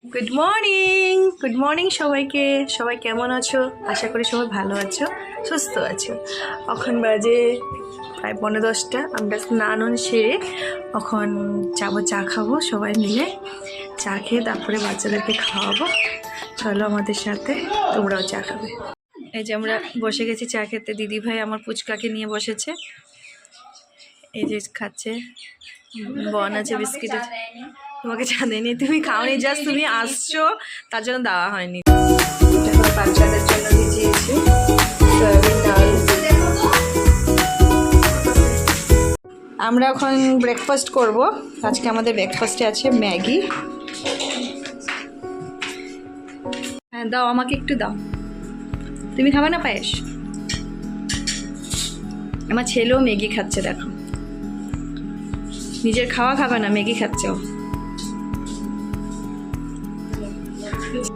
Good morning সবাইকে। সবাই কেমন আছো? আশা করি সবাই ভালো আছো, সুস্থ আছো। এখন বাজে প্রায় 10:30। আমরা স্নান সেরে এখন যাবো চা খাবো সবাই মিলে। চা খেয়ে তারপরে বাচ্চাদেরকে খাওয়াবো। চলো আমাদের সাথে, তোমরাও চা খাবে। এই যে আমরা বসে গেছি চা খেতে। দিদি ভাই আমার পুচকাকে নিয়ে বসেছে, এই যে খাচ্ছে। বন আছে বিস্কিট আছে। তোমাকে চা দেয়নি, তুমি খাওনি, জাস্ট তুমি আসছো তার জন্য দেওয়া হয়নি। বাচ্চাদের জন্য ভিজিয়েছি সয়াবিন ডাল। আমরা এখন ব্রেকফাস্ট করব। আজকে আমাদের ব্রেকফাস্টে আছে ম্যাগি। হ্যাঁ দাও, আমাকে একটু দাও। তুমি খাবে না পায়েস? আমার ছেলেও ম্যাগি খাচ্ছে, দেখো। নিজের খাওয়া খাবে না, ম্যাগি খাচ্ছে ও।